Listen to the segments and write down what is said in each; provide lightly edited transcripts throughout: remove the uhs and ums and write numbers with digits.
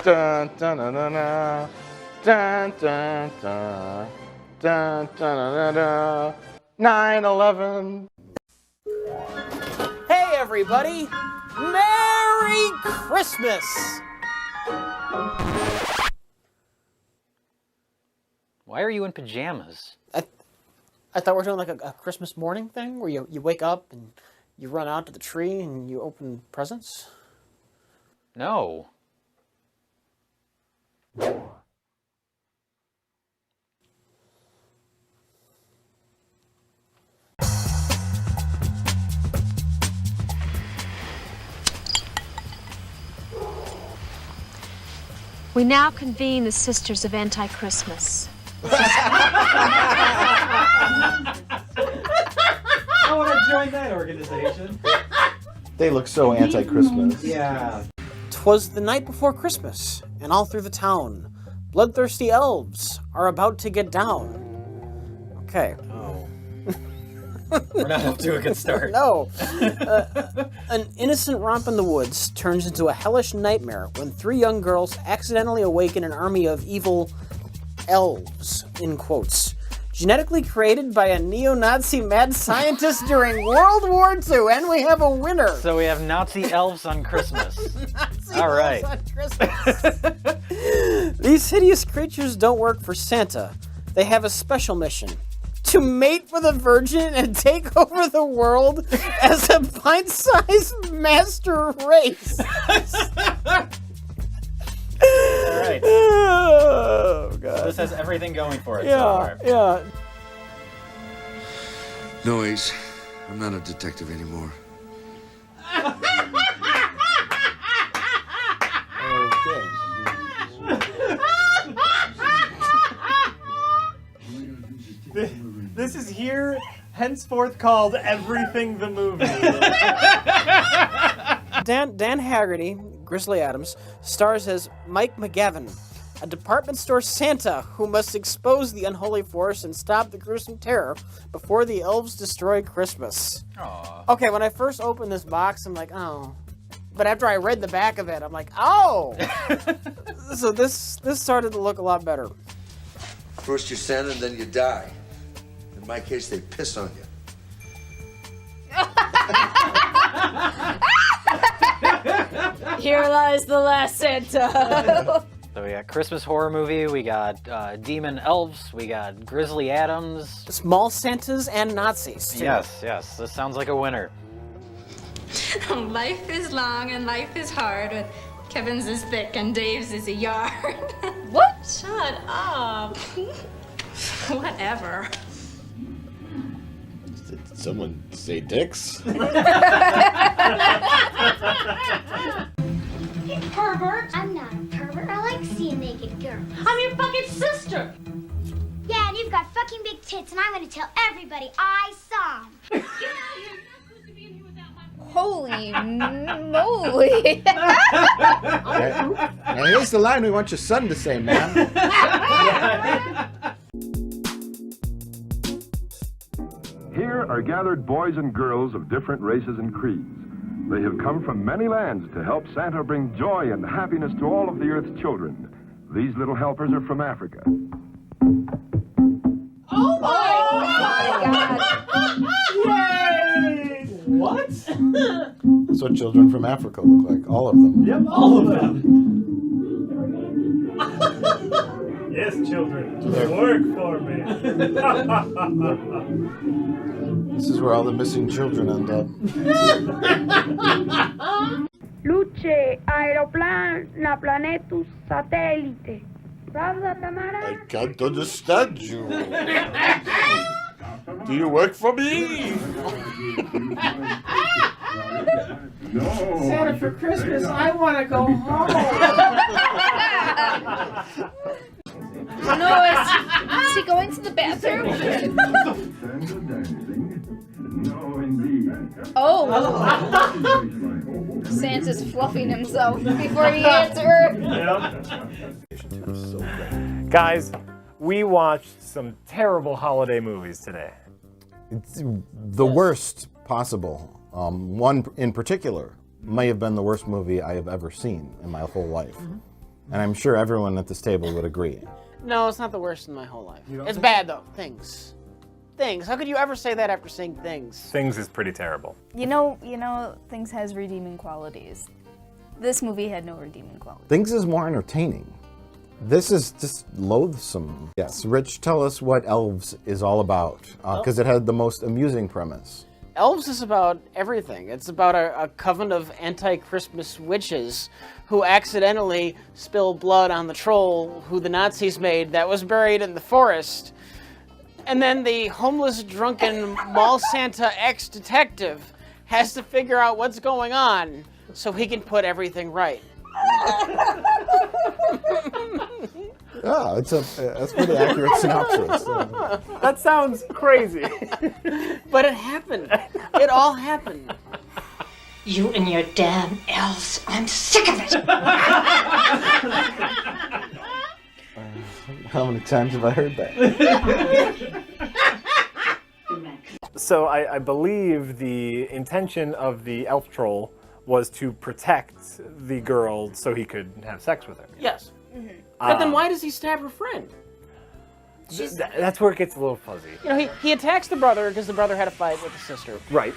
Dun, dun, dun, dun, dun. Dun, dun, dun. Dun, dun, dun, dun, dun. 9/11. Hey everybody! Merry Christmas! Why are you in pajamas? I thought we were doing like a Christmas morning thing where you wake up and you run out to the tree and you open presents. No. We now convene the Sisters of Anti-Christmas. I want to join that organization. They look so anti-Christmas. Yeah. 'Twas the night before Christmas, and all through the town, bloodthirsty elves are about to get down. Okay. Oh. We're not off to a good start. No. An innocent romp in the woods turns into a hellish nightmare when 3 young girls accidentally awaken an army of evil elves, in quotes, genetically created by a neo-Nazi mad scientist during World War II, and we have a winner. So we have Nazi elves on Christmas. Nazi All right. elves on Christmas. These hideous creatures don't work for Santa. They have a special mission: to mate with a virgin and take over the world as a pint-sized master race. All right. Oh, God. This has everything going for it so Yeah, far. yeah. No, Ace. I'm not a detective anymore. This is here, henceforth called Everything the Movie. Dan Haggerty, Grizzly Adams, stars as Mike McGavin, a department store Santa who must expose the unholy force and stop the gruesome terror before the elves destroy Christmas. Aww. Okay, when I first opened this box, I'm like, oh. But after I read the back of it, I'm like, oh! So this started to look a lot better. First you're Santa and then you die. In my case, they piss on you. Here lies the last Santa. So we got Christmas horror movie, we got demon elves, we got Grizzly Adams. Small Santas and Nazis, too. Yes, this sounds like a winner. Life is long and life is hard, but Kevin's is thick and Dave's is a yard. What? Shut up. Whatever. Did someone say dicks? You pervert! I'm not a pervert. I like seeing naked girls. I'm your fucking sister! Yeah, and you've got fucking big tits, and I'm gonna tell everybody I saw them. Holy moly. Now here's the line we want your son to say, man. Here are gathered boys and girls of different races and creeds. They have come from many lands to help Santa bring joy and happiness to all of the earth's children. These little helpers are from Africa. Oh my God. Yay! What? That's what children from Africa look like. All of them. Yep, all of them. Yes, children, work for me. This is where all the missing children end up. Luce, aeroplan, la planetus satellite. Pravda, Tamara? I can't understand you. Do you work for me? Santa, for Christmas, I want to go home. No, is he going to the bathroom? Oh. Santa's fluffing himself before he answers. Guys, we watched some terrible holiday movies today. It's the worst possible. One in particular may have been the worst movie I have ever seen in my whole life. And I'm sure everyone at this table would agree. No, it's not the worst in my whole life. It's bad, though. Things. Things. How could you ever say that after saying Things? Things is pretty terrible. You know, Things has redeeming qualities. This movie had no redeeming qualities. Things is more entertaining. This is just loathsome. Yes, Rich, tell us what Elves is all about, because it had the most amusing premise. Elves is about everything. It's about a coven of anti-Christmas witches who accidentally spill blood on the troll who the Nazis made that was buried in the forest. And then the homeless, drunken mall Santa ex-detective has to figure out what's going on so he can put everything right. Yeah, that's a pretty accurate synopsis. That sounds crazy. But it happened. It all happened. You and your damn elves. I'm sick of it. How many times have I heard that? So I believe the intention of the elf troll was to protect the girl so he could have sex with her. Yes. But then why does he stab her friend? That's where it gets a little fuzzy. You know, he attacks the brother because the brother had a fight with the sister. Right.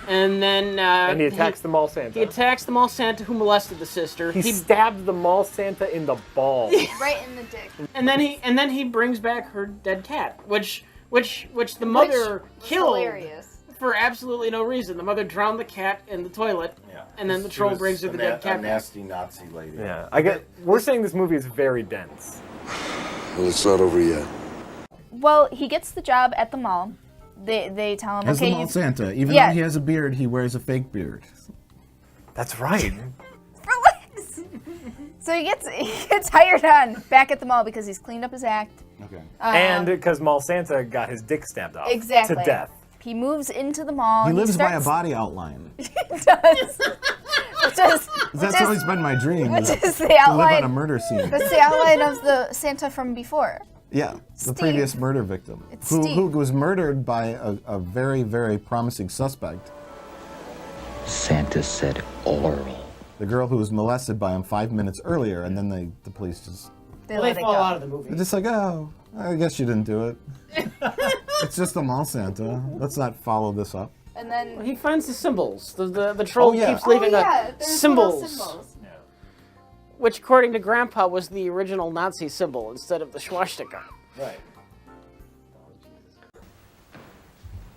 And then... and he attacks the mall Santa. He attacks the mall Santa who molested the sister. He stabbed the mall Santa in the balls. Right in the dick. And then he brings back her dead cat, which the mother killed hilarious. For absolutely no reason. The mother drowned the cat in the toilet, and then the troll brings her the dead cat back. Nasty Nazi lady. Yeah, we're saying this movie is very dense. Well, it's not over yet. Well, he gets the job at the mall. They tell him, As okay, the mall Santa, even Yeah. though he has a beard, he wears a fake beard. That's right. relax. So he gets hired on back at the mall because he's cleaned up his act. Okay. And because mall Santa got his dick stabbed off Exactly. to death. He moves into the mall. He lives by a starts- body outline. He does. That's always been my dream. Which is is the to live outline. on a murder scene. That's the outline of the Santa from before. Yeah, the Steve. previous murder victim. It's who Steve. was murdered by a very, very promising suspect. Santa said oral. The girl who was molested by him 5 minutes earlier, and then the police just... They fall out of the movie. They're just like, oh, I guess you didn't do it. It's just a mall Santa. Let's not follow this up. And then He finds the symbols. The troll yeah. keeps leaving there's symbols. little symbols. Which, according to Grandpa, was the original Nazi symbol instead of the swastika. Right.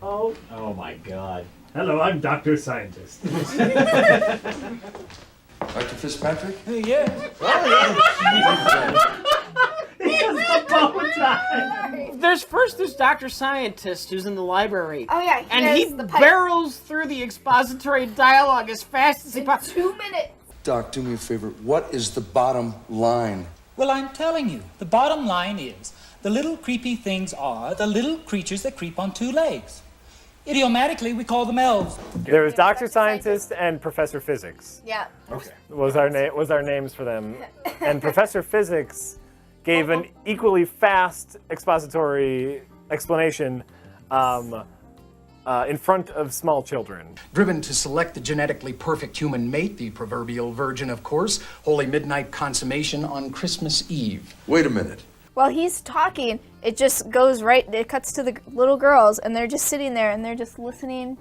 Oh my God. Hello, I'm Dr. Scientist. Dr. Fitzpatrick? Yeah. He has the bow tie. There's Dr. Scientist who's in the library. Oh yeah, And he the pipe. barrels through the expository dialogue as fast as he possibly. 2 minutes. Doc, do me a favor. What is the bottom line? Well, I'm telling you, the bottom line is the little creepy things are the little creatures that creep on two legs. Idiomatically, we call them elves. There was Dr. Scientist and Professor Physics. Yeah. Okay. Was our names for them. And Professor Physics gave an equally fast expository explanation in front of small children. Driven to select the genetically perfect human mate, the proverbial virgin, of course, holy midnight consummation on Christmas Eve. Wait a minute. While he's talking, it just goes right, it cuts to the little girls, and they're just sitting there, and they're just listening.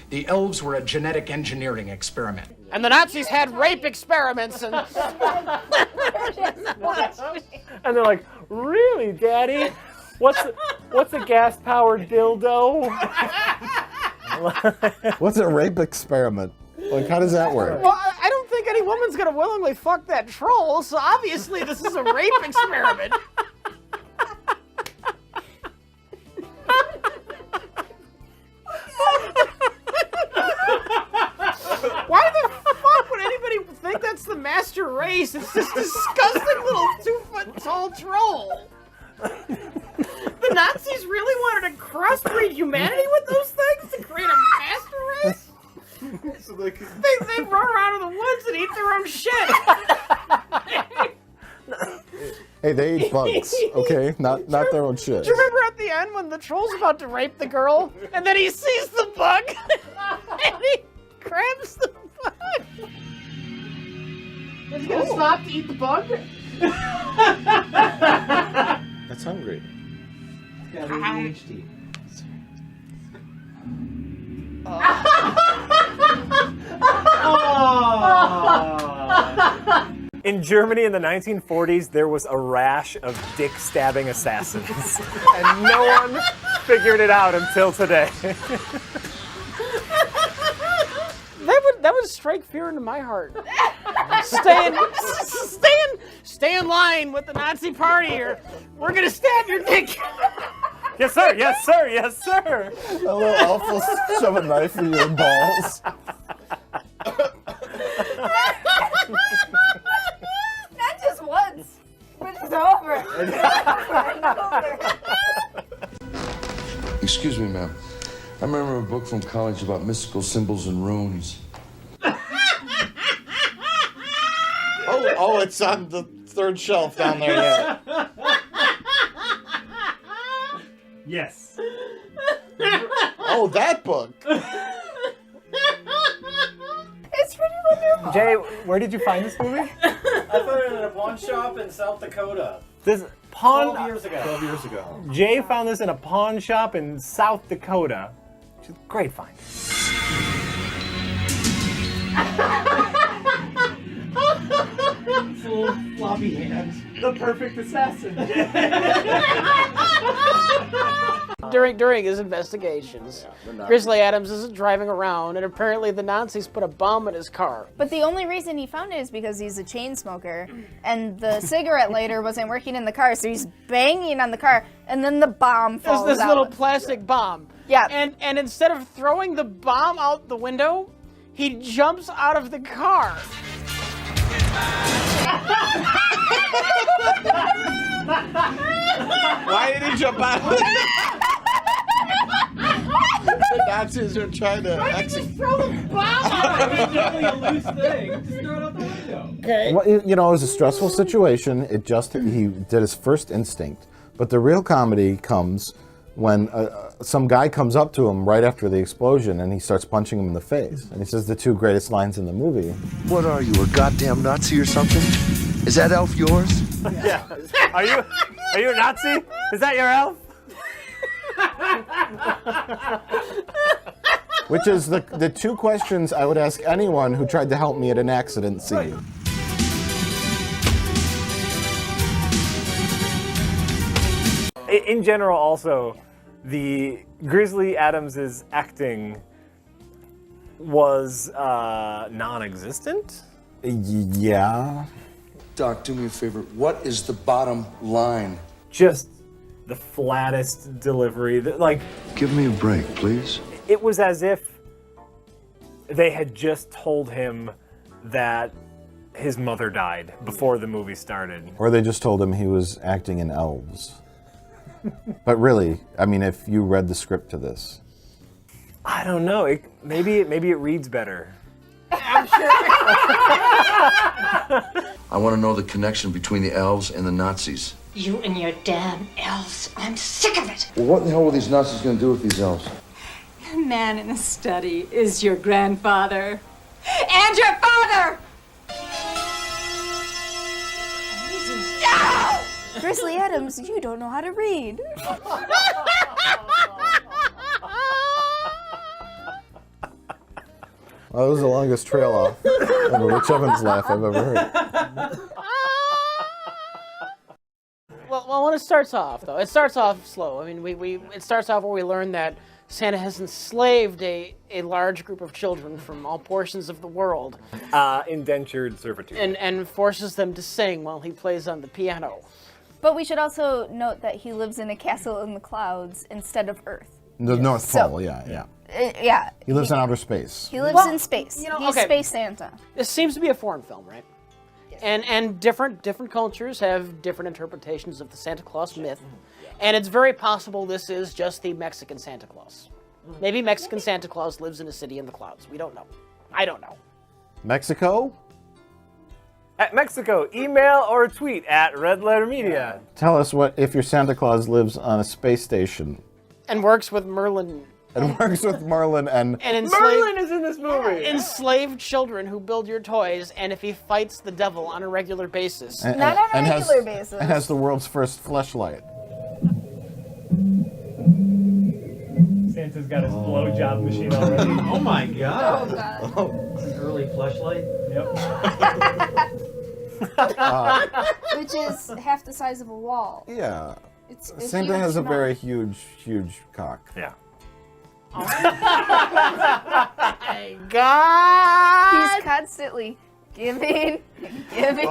The elves were a genetic engineering experiment. And the Nazis had rape experiments and... And they're like, really, Daddy? What's a gas-powered dildo? What's a rape experiment? Like, how does that work? Well, I don't think any woman's gonna willingly fuck that troll, so obviously this is a rape experiment. Why the fuck would anybody think that's the master race? It's this disgusting little 2-foot-tall troll. The Nazis really wanted to crossbreed humanity with those things to create a master race? So they run around in the woods and eat their own shit. Hey, they eat bugs, okay? Not their own shit. Do you remember at the end when the troll's about to rape the girl and then he sees the bug and he grabs the bug? Is he gonna stop to eat the bug? That's hungry. It's got ADHD. In Germany in the 1940s, there was a rash of dick-stabbing assassins, and no one figured it out until today. That would strike fear into my heart. Stay in line with the Nazi party, or we're gonna stab your dick. Yes, sir. Yes, sir. Yes, sir. A little elf will shove a knife in your balls. Not just once, but it's over. Excuse me, ma'am. I remember a book from college about mystical symbols and runes. Oh, it's on the third shelf down there, yeah. Yes. Oh, that book. It's pretty wonderful. Jay, where did you find this movie? I found it in a pawn shop in South Dakota. This pawn 12 years ago. 12 years ago. Jay found this in a pawn shop in South Dakota. Which is a great find. Full floppy hands. The perfect assassin. During his investigations, Grizzly Adams isn't driving around, and apparently the Nazis put a bomb in his car. But the only reason he found it is because he's a chain smoker, and the cigarette lighter wasn't working in the car, so he's banging on the car, and then the bomb falls There's this out. little plastic bomb. Yeah. And instead of throwing the bomb out the window, he jumps out of the car. Why did he jump out? The Nazis are trying to execute. Throw the bomb out. It's only a loose thing. Just throw it out the window. Okay. Well, you know, it was a stressful situation. He did his first instinct. But the real comedy comes when some guy comes up to him right after the explosion and he starts punching him in the face. And he says the two greatest lines in the movie. What are you, a goddamn Nazi or something? Is that elf yours? Yeah. Are you a Nazi? Is that your elf? Which is the two questions I would ask anyone who tried to help me at an accident scene. In general, also, the Grizzly Adams' acting was non-existent. Yeah. Doc, do me a favor. What is the bottom line? Just the flattest delivery. Like, give me a break, please. It was as if they had just told him that his mother died before the movie started. Or they just told him he was acting in Elves. But really, I mean, if you read the script to this. I don't know. Maybe it reads better. I want to know the connection between the elves and the Nazis. You and your damn elves. I'm sick of it. Well, what the hell were these Nazis going to do with these elves? The man in the study is your grandfather. And your father! No! Grizzly Adams, you don't know how to read. Well, that was the longest trail off of a Rich Evans laugh I've ever heard. Well, when it starts off, though, it starts off slow. I mean, it starts off where we learn that Santa has enslaved a large group of children from all portions of the world. Indentured servitude. And forces them to sing while he plays on the piano. But we should also note that he lives in a castle in the clouds instead of Earth. The North Pole, yeah. Yeah. He lives in outer space. He lives in space. You know, He's okay. Space Santa. This seems to be a foreign film, right? Yes. And different cultures have different interpretations of the Santa Claus myth. And it's very possible this is just the Mexican Santa Claus. Maybe Mexican Santa Claus lives in a city in the clouds. We don't know. I don't know. Mexico? At Mexico, email or tweet at RedLetterMedia. Tell us what if your Santa Claus lives on a space station. And works with Merlin It works with Merlin and Merlin is in this movie. Enslaved children who build your toys, and if he fights the devil on a regular basis. Not on a regular basis. It has the world's first fleshlight. Santa's got his blowjob machine already. Oh my god. Oh god. This is early fleshlight. Yep. Which is half the size of a wall. Yeah. It's Santa has a huge very amount. huge cock. Yeah. My God! He's constantly giving. Santa's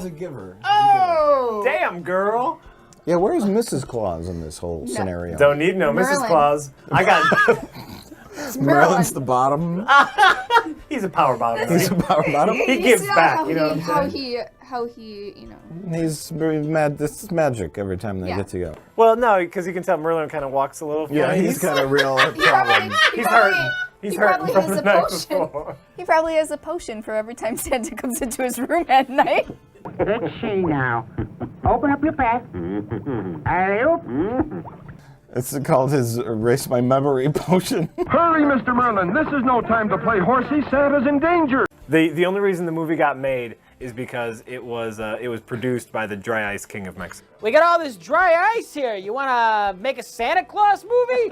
a giver. Oh! Damn, girl. Yeah, where's Mrs. Claus in this whole scenario? Don't need no Merlin. Mrs. Claus. I got. Merlin's the bottom. He's a power bottom. He's a power bottom. He gives back. You know what I'm saying? How he, you know. He's very mad. This is magic every time they Yeah. get together. Well, no, because you can tell Merlin kind of walks a little. Yeah, he's got a real problem. He's hurting. He's hurting from the night before. He probably has a potion for every time Santa comes into his room at night. Let's see now. Open up your pack. Alley-oop. It's called his Erase My Memory potion. Hurry, Mr. Merlin. This is no time to play horsey. Santa's in danger. The only reason the movie got made is because it was produced by the Dry Ice King of Mexico. We got all this dry ice here. You want to make a Santa Claus movie?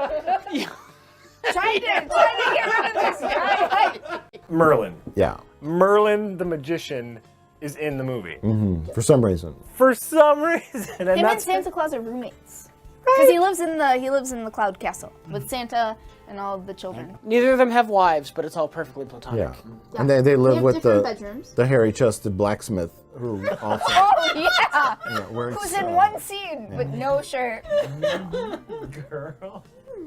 Trying to get rid of this guy. Merlin. Yeah. Merlin the magician is in the movie. For some reason. For some reason. And Him and that's Santa Claus are roommates. Because he lives in the cloud castle with Santa and all of the children. Neither of them have wives, but it's all perfectly platonic. Yeah. And they live have with different bedrooms. the hairy-chested blacksmith who also Oh yeah. works. Who's in one scene with no shirt. girl.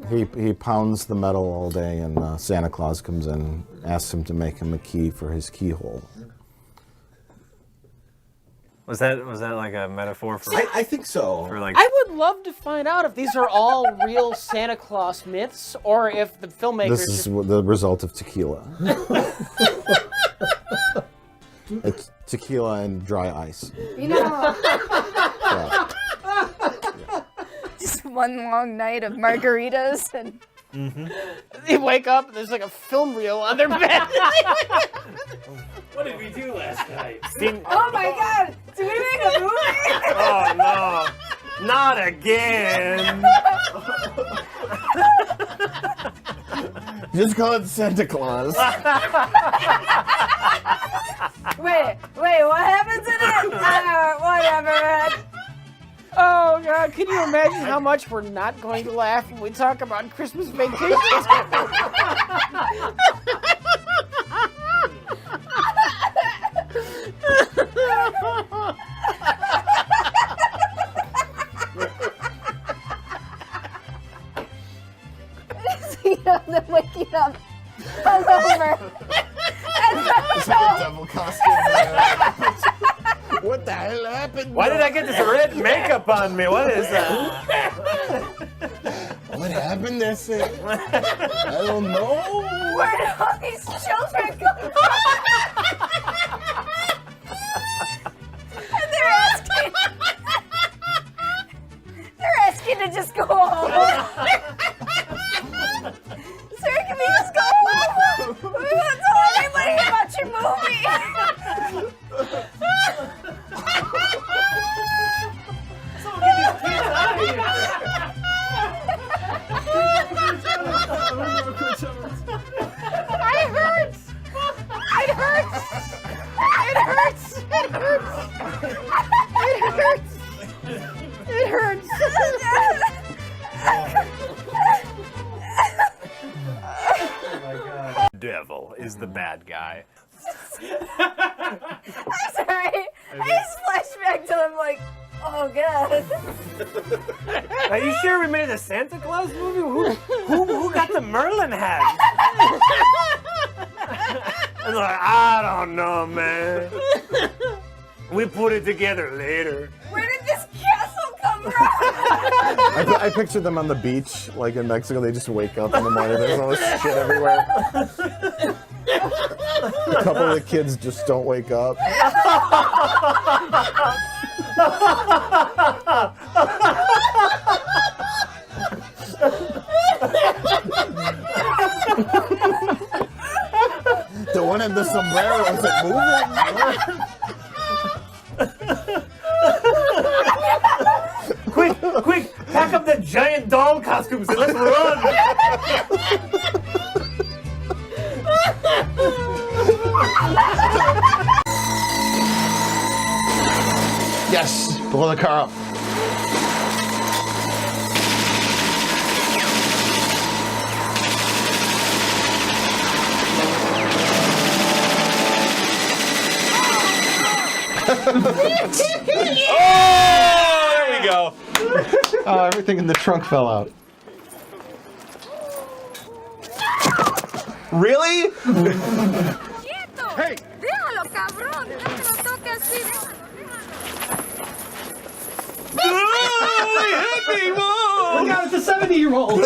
He pounds the metal all day, and Santa Claus comes in and asks him to make him a key for his keyhole. Was that like a metaphor for? I think so. For like. I would love to find out if these are all real Santa Claus myths, or if the filmmakers. This is the result of tequila. It's tequila and dry ice. You know. Yeah. Just one long night of margaritas and. They wake up and there's like a film reel on their bed. What did we do last night? Oh my God! Do we make a movie? Oh no! Not again! Just call it Santa Claus. Wait, what happens in it? Whatever. Oh God, can you imagine how much we're not going to laugh when we talk about Christmas Vacation? Them waking up hungover. It's like a devil costume. What the hell happened? Why did I get this red makeup on me? What is that? What happened there, Sam? I don't know. Where did all these children come from? And they're asking to just go home. Sir, can we just go home? We won't tell anybody about your movie. Someone get these kids out of here. It hurts. It hurts. It hurts. It hurts. It hurts. It hurts. Devil is the bad guy. I'm sorry. I just flashed back to him like, oh God. Are you sure we made a Santa Claus movie? Who got the Merlin hat? I'm like, I don't know, man. We put it together later. Where did this castle come from? I pictured them on the beach, like in Mexico. They just wake up in the morning. There's all this shit everywhere. A couple of the kids just don't wake up. giant doll costumes and let's run! Yes, blow the car up. Oh, there we go. Oh, everything in the trunk fell out. Really? Hey! Déjalo, cabrón. No te lo toques así. Look out, it's a 70-year-old.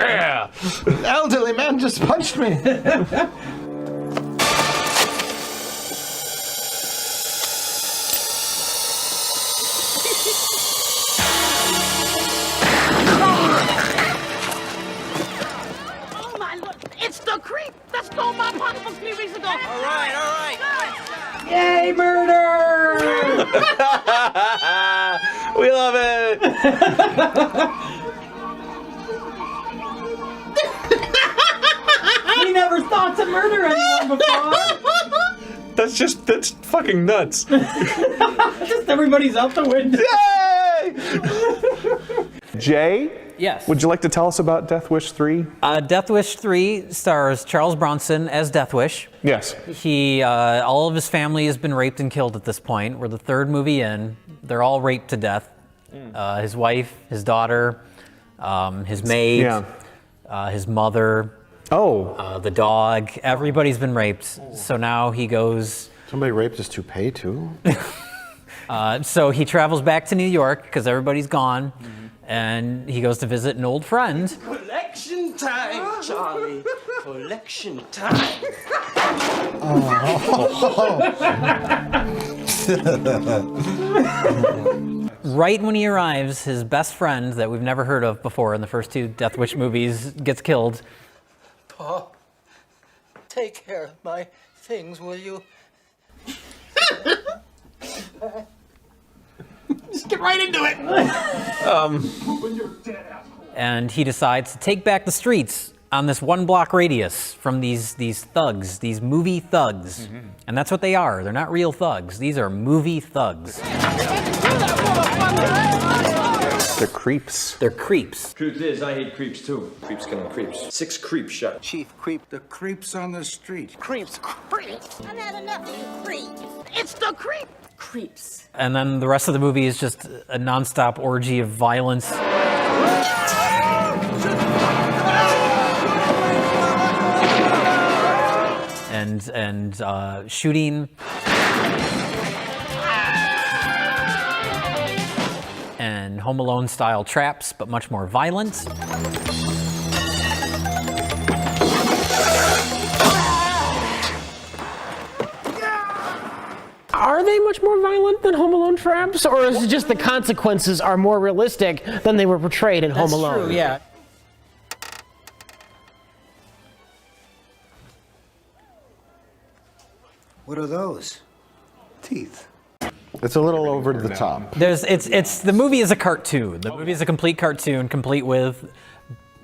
Yeah. Elderly man just punched me. Oh my Lord! It's the creep that stole my pocketbook 3 weeks ago. All right, all right. Yay, murder! We love it. We never thought to murder anyone before. That's fucking nuts. Just everybody's out the window. Yay! Jay? Yes. Would you like to tell us about Death Wish 3? Death Wish 3 stars Charles Bronson as Death Wish. Yes. He, all of his family has been raped and killed at this point. We're the third movie in. They're all raped to death. His wife, his daughter, his maid, his mother. The dog. Everybody's been raped. So now he goes. Somebody raped his toupee too. So he travels back to New York because everybody's gone, and he goes to visit an old friend. Collection time, Charlie. Collection time. Right when he arrives, his best friend that we've never heard of before in the first two Death Wish movies gets killed. Pa, take care of my things, will you? Just get right into it. And he decides to take back the streets on this 1 block radius from these thugs, these movie thugs. And that's what they are. They're not real thugs. These are movie thugs. They're creeps. They're creeps. Truth is, I hate creeps too. Creeps killing creeps. 6 creeps shot. Chief Creep. The creeps on the street. Creeps. Creeps. I've had enough of you creeps. It's the creep. Creeps. And then the rest of the movie is just a nonstop orgy of violence. And shooting. And Home Alone style traps, but much more violent. Are they much more violent than Home Alone traps, or is it just the consequences are more realistic than they were portrayed in Home Alone? True, yeah. What are those? Teeth. It's a little over the top. The movie is a cartoon. The movie is a complete cartoon, complete with.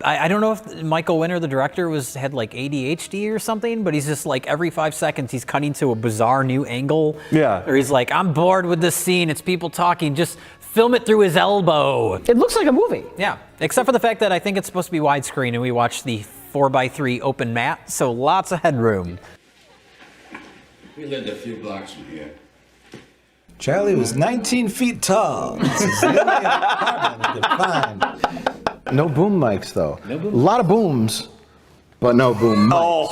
I don't know if Michael Winner, the director, had like ADHD or something, but he's just like every 5 seconds he's cutting to a bizarre new angle. Yeah. Or he's like, I'm bored with this scene. It's people talking. Just film it through his elbow. It looks like a movie. Yeah. Except for the fact that I think it's supposed to be widescreen, and we watched the 4x3 open mat, so lots of headroom. We lived a few blocks from here. Charlie was 19 feet tall. This is the only apartment I could find. No boom mics though. A lot of booms, but no boom mics.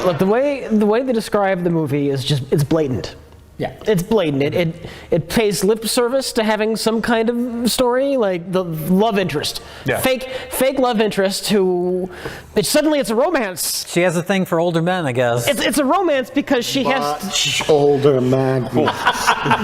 Look, the way they describe the movie is just, it's blatant. Yeah, it's blatant. It pays lip service to having some kind of story, like the love interest, fake love interest who, suddenly it's a romance. She has a thing for older men, I guess. It's a romance because she has older man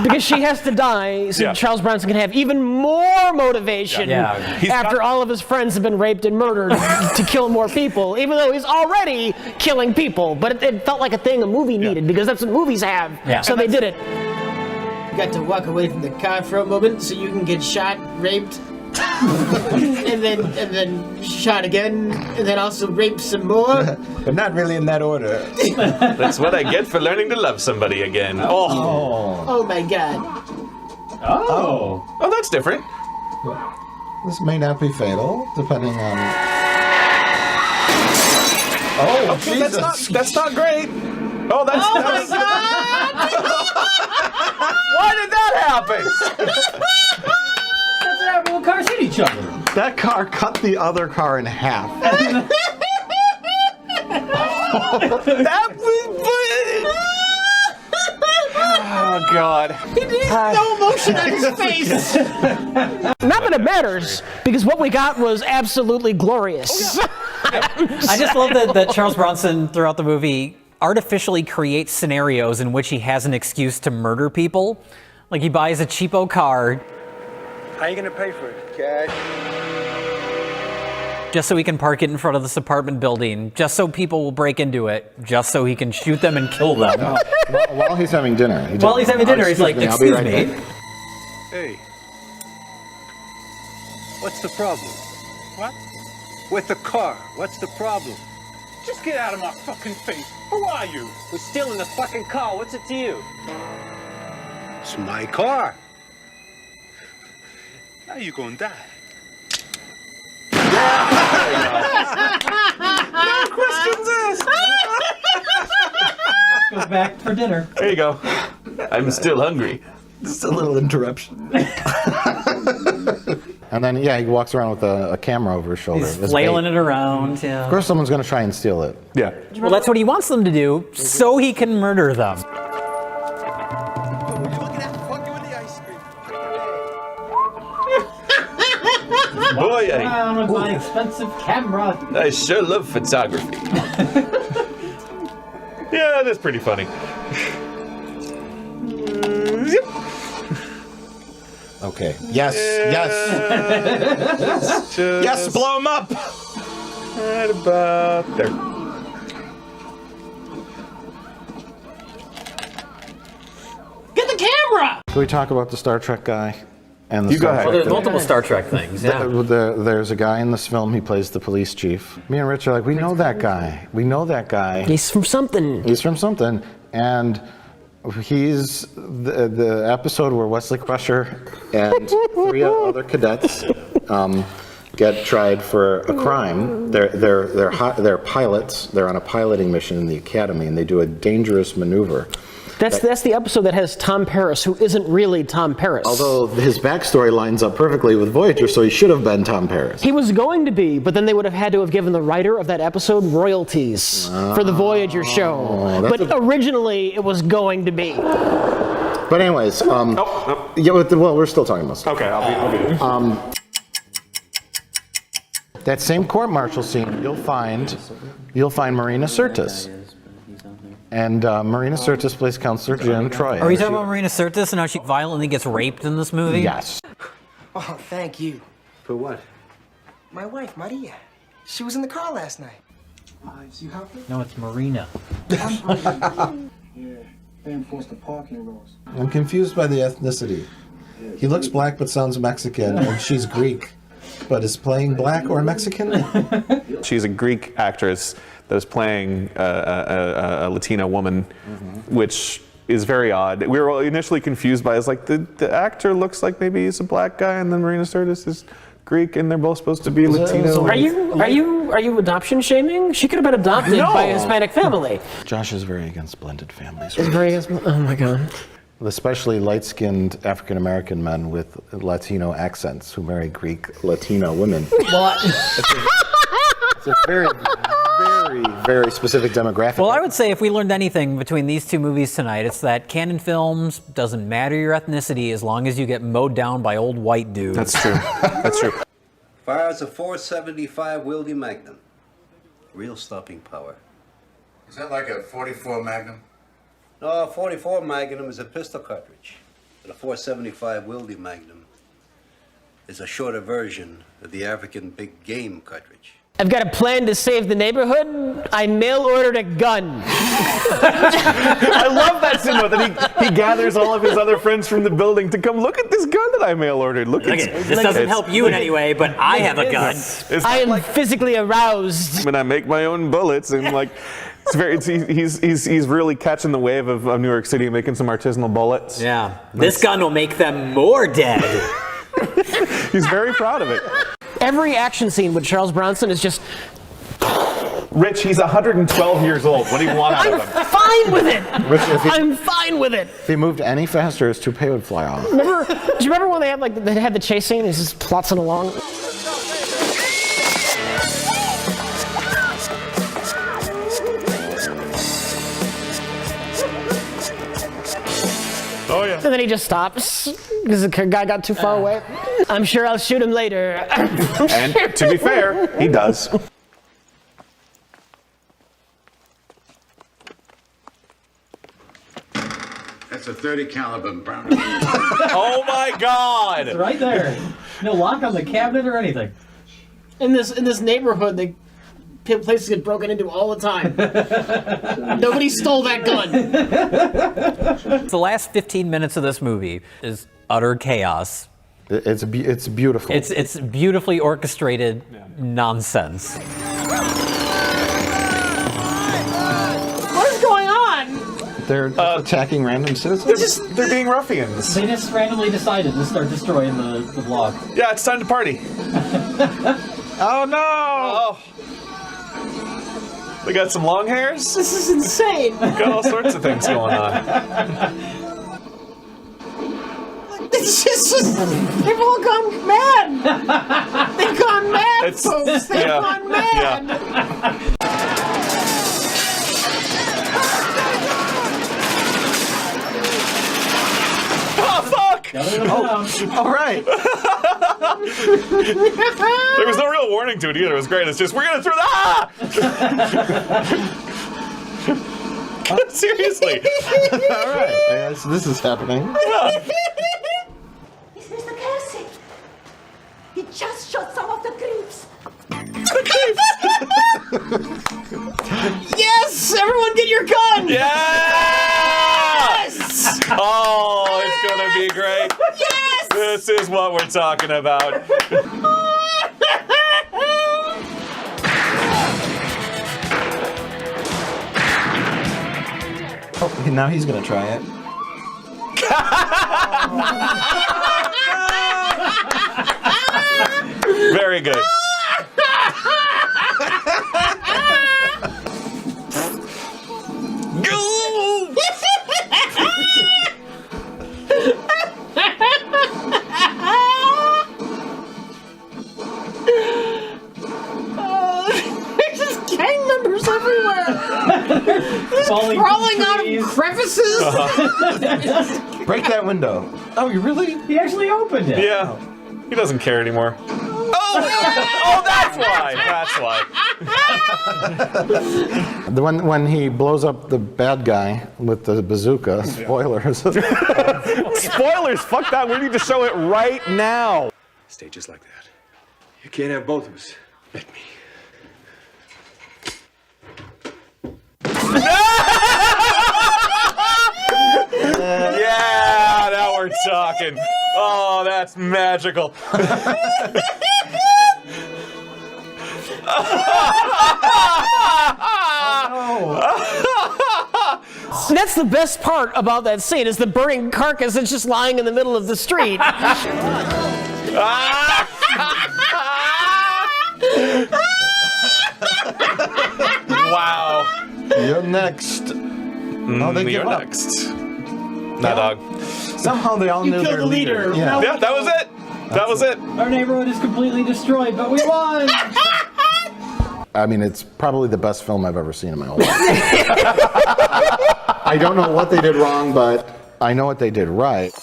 because she has to die, so Charles Bronson can have even more motivation after all of his friends have been raped and murdered to kill more people, even though he's already killing people. But it felt like a thing a movie needed because that's what movies have. Yeah. So they did it. You got to walk away from the car for a moment so you can get shot, raped, and then shot again, and then also raped some more. But not really in that order. That's what I get for learning to love somebody again. Oh my God. Oh, that's different. This may not be fatal, depending on. Oh, okay, that's not great. Oh, that's. Oh my God! Why did that happen? That's what cars hit each other. That car cut the other car in half. Oh God! He needs no emotion on his face. Not that it matters, because what we got was absolutely glorious. I just love that Charles Bronson throughout the movie artificially creates scenarios in which he has an excuse to murder people. Like he buys a cheapo car. How are you gonna pay for it? Cash. Just so he can park it in front of this apartment building, just so people will break into it, just so he can shoot them and kill them. While he's having dinner. He's like, excuse me. Hey. What's the problem? What? With the car. What's the problem? Just get out of my fucking face. Who are you? We're stealing the fucking car. What's it to you? It's my car. Now you gonna die. No questions asked. Go back for dinner. There you go. I'm still hungry. Just a little interruption. And then, he walks around with a camera over his shoulder. He's flailing it around, Of course someone's going to try and steal it. Yeah. Well, that's what he wants them to do, so he can murder them. Boy, Around with my expensive camera. I sure love photography. Yeah, that's pretty funny. Okay. Yes. Yes, blow him up. Right about there. Get the camera! Can we talk about the Star Trek guy? And the You go Star ahead. Trek Well, there's guy? multiple Star Trek things, yeah. There's a guy in this film, he plays the police chief. Me and Rich are like, we know that guy. We know that guy. He's from something. He's from something. And he's the episode where Wesley Crusher and 3 other cadets get tried for a crime. They're pilots. They're on a piloting mission in the academy, and they do a dangerous maneuver. That's the episode that has Tom Paris, who isn't really Tom Paris. Although his backstory lines up perfectly with Voyager, so he should have been Tom Paris. He was going to be, but then they would have had to have given the writer of that episode royalties for the Voyager show. But originally, it was going to be. But anyways, we're still talking about stuff. Okay, I'll be there. That same court-martial scene, you'll find Marina Sirtis. And Marina Sirtis plays Counselor Jim Troy. Are we talking about Marina Sirtis and how she violently gets raped in this movie? Yes. Oh, thank you. For what? My wife, Maria. She was in the car last night. You helped her? No, it's Marina. Yeah, they enforced the parking rules. I'm confused by the ethnicity. He looks black but sounds Mexican, and she's Greek. But is playing black or Mexican? She's a Greek actress that is playing a Latina woman, which is very odd. We were initially confused by it. It's like the actor looks like maybe he's a black guy, and then Marina Sirtis is Greek, and they're both supposed to be Latino. Are you adoption shaming? She could have been adopted by a Hispanic family. Josh is very against blended families. He's very against. Oh my God. Especially light-skinned African-American men with Latino accents who marry Greek Latino women. Well, it's a very very, very specific demographic. Well, I would say if we learned anything between these two movies tonight, it's that canon films doesn't matter your ethnicity as long as you get mowed down by old white dudes. That's true. That's true. Fires a 475 Wildy Magnum. Real stopping power. Is that like a 44 Magnum? No, a 44 Magnum is a pistol cartridge. And a 475 Wildy Magnum is a shorter version of the African big game cartridge. I've got a plan to save the neighborhood. I mail-ordered a gun. I love that scene though, that he gathers all of his other friends from the building to come look at this gun that I mail-ordered. Look at this doesn't help you in any way, but I have a gun. I am physically aroused. When I make my own bullets and like, he's really catching the wave of New York City, making some artisanal bullets. Yeah, this gun will make them more dead. He's very proud of it. Every action scene with Charles Bronson is just... Rich, he's 112 years old. What do you want out of him? I'm fine with it. Rich, I'm fine with it. If he moved any faster, his toupee would fly off. Do you remember when they had the chase scene? He's just plotzing along. Oh yeah. And then he just stops because the guy got too far away. I'm sure I'll shoot him later. And to be fair, he does. That's a 30 caliber Brown. Oh my God! It's right there. No lock on the cabinet or anything. In this neighborhood, places get broken into all the time. Nobody stole that gun. The last 15 minutes of this movie is utter chaos. It's beautiful. It's beautifully orchestrated nonsense. What is going on? They're attacking random citizens. They're being ruffians. They just randomly decided to start destroying the block. Yeah, it's time to party. Oh no! Oh. They got some long hairs. This is insane. Got all sorts of things going on. It's just they've all gone mad. They've gone mad, folks. They've gone mad. Oh fuck! All right. There was no real warning to it either. It was great. It's just, we're gonna throw Seriously. All right. So this is happening. It's Mr. Kelsey. He just shot some of the creeps. Yes! Everyone get your gun! Yes! Oh, it's gonna be great. Yes! This is what we're talking about. Oh, now he's gonna try it. Very good. There's just gang members everywhere. Just crawling out of crevices. Break that window. Oh, you really? He actually opened it. Yeah. He doesn't care anymore. Oh, that's why. That's why. When he blows up the bad guy with the bazooka, spoilers. Spoilers, fuck that. We need to show it right now. Stay just like that. You can't have both of us. Let me. Yeah, now we're talking. Oh, that's magical. That's the best part about that scene is the burning carcass that's just lying in the middle of the street. Wow. You're next. Oh, they give You're up. next. Nah, dog. Somehow they all knew killed their the leader. Yeah. Yeah, that was it. That was it. Our neighborhood is completely destroyed, but we won! I mean, it's probably the best film I've ever seen in my whole life. I don't know what they did wrong, but I know what they did right.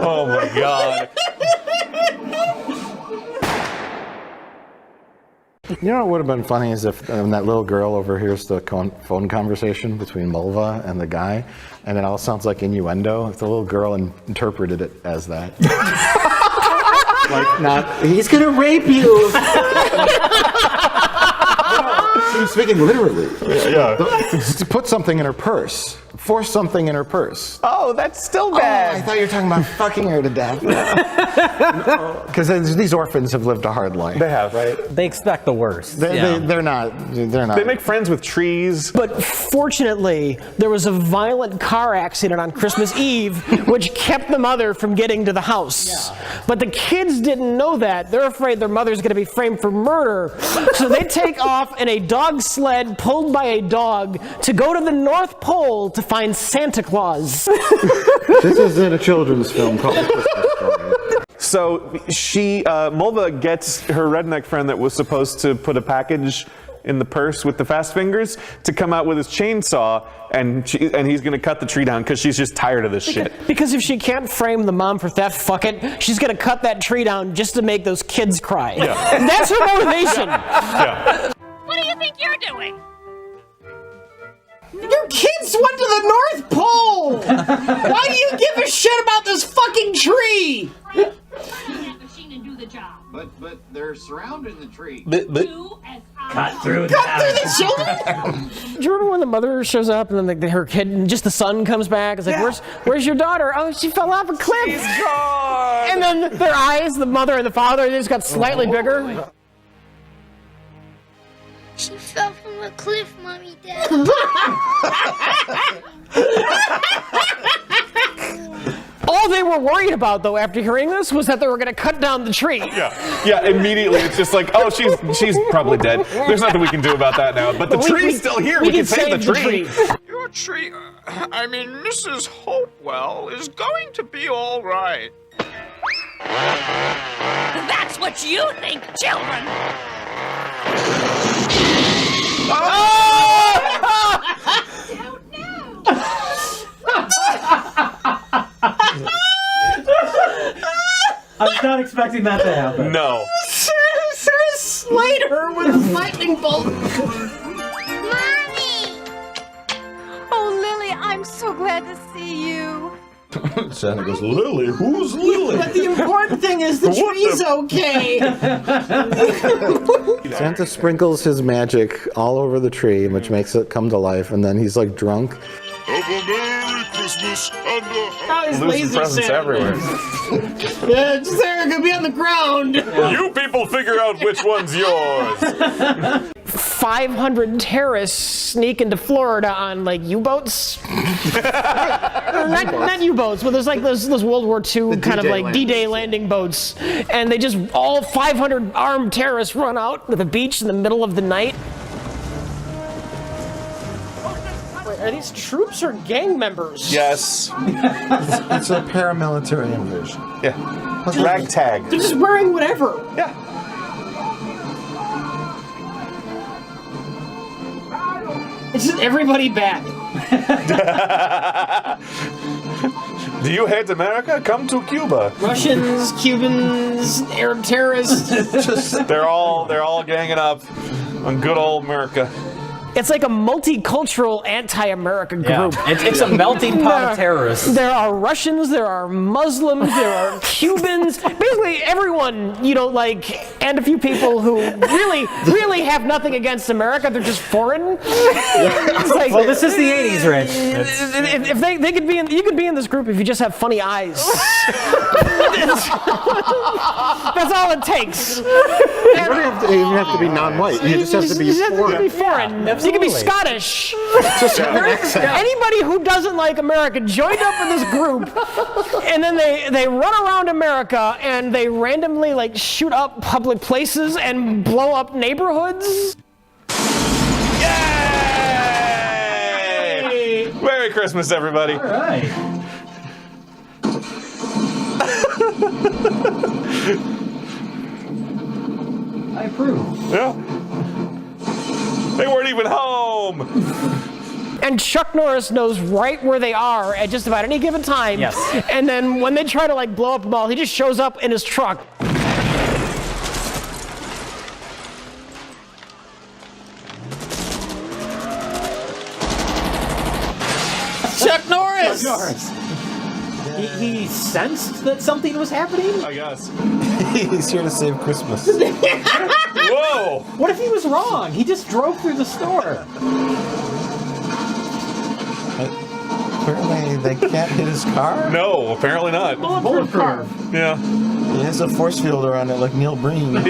Oh my God. You know what would have been funny is if that little girl overhears the phone conversation between Mulva and the guy, and it all sounds like innuendo. If the little girl interpreted it as that. Like, not, he's gonna rape you! She was speaking literally. Yeah. Put something in her purse. Force something in her purse. Oh, that's still bad. Oh, I thought you were talking about fucking her to death. Because these orphans have lived a hard life. They have, right? They expect the worst. They're not. They make friends with trees. But fortunately, there was a violent car accident on Christmas Eve, which kept the mother from getting to the house. Yeah. But the kids didn't know that. They're afraid their mother's going to be framed for murder. So they take off in a dog sled pulled by a dog to go to the North Pole to find Santa Claus. This isn't a children's film called Christmas Story. So Mulva gets her redneck friend that was supposed to put a package in the purse with the fast fingers to come out with his chainsaw, and he's going to cut the tree down because she's just tired of this shit. Because if she can't frame the mom for theft, fuck it, she's going to cut that tree down just to make those kids cry. Yeah. And that's her motivation. Yeah. What do you think you're doing? Your kids went to the North Pole! Why do you give a shit about this fucking tree? But they're surrounding the tree. Cut through the children? Do you remember when the mother shows up and then her kid, and just the son comes back? It's like, where's your daughter? Oh, she fell off a cliff. She's gone. And then their eyes, the mother and the father, they just got slightly bigger. She fell from a cliff, Mommy, Dad. All they were worried about, though, after hearing this, was that they were going to cut down the tree. Yeah, immediately it's just like, oh, she's probably dead. There's nothing we can do about that now. But the tree's still here. We can save the tree. Your tree, I mean, Mrs. Hopewell is going to be all right. That's what you think, children! I was not expecting that to happen. No. Sarah slayed her with a lightning bolt. Mommy! Oh, Lily, I'm so glad to see you. Santa goes, Lily? Who's Lily? But the important thing is the tree's okay. Santa sprinkles his magic all over the tree, which makes it come to life, and then he's like drunk. Have a Merry Christmas and a Losing presents everywhere. Yeah, Sarah could be on the ground. You people figure out which one's yours. 500 terrorists sneak into Florida on like U-boats. not U-boats, but there's like those World War II kind of like D-Day landing boats, and they just all 500 armed terrorists run out to the beach in the middle of the night. Wait, are these troops or gang members? Yes. It's a paramilitary invasion. Yeah. Ragtag. They're just wearing whatever. Yeah. It's just everybody bad. Do you hate America? Come to Cuba. Russians, Cubans, Arab terrorists. They're all ganging up on good old America. It's like a multicultural anti-America group. It's a melting pot of terrorists. There are Russians, there are Muslims, there are Cubans, basically everyone, and a few people who really have nothing against America. They're just foreign. It's like, well, this is the 80s, Rich. If they could be you could be in this group if you just have funny eyes. That's all it takes. You don't even have to be non-white. You just have to be foreign. foreign. You can be Scottish. accent. Anybody who doesn't like America joined up with this group, and then they run around America and they randomly like shoot up public places and blow up neighborhoods. Yay! Merry Christmas, everybody. All right. I approve. Yeah. They weren't even home. And Chuck Norris knows right where they are at just about any given time. Yes. And then when they try to like blow up a mall, he just shows up in his truck. Chuck Norris! Chuck Norris. He sensed that something was happening? I guess. He's here to save Christmas. Whoa! What if he was wrong? He just drove through the store. Apparently they can't hit his car? No, apparently not. Bulletproof. Yeah. He has a force field around it like Neil Breen. Oh,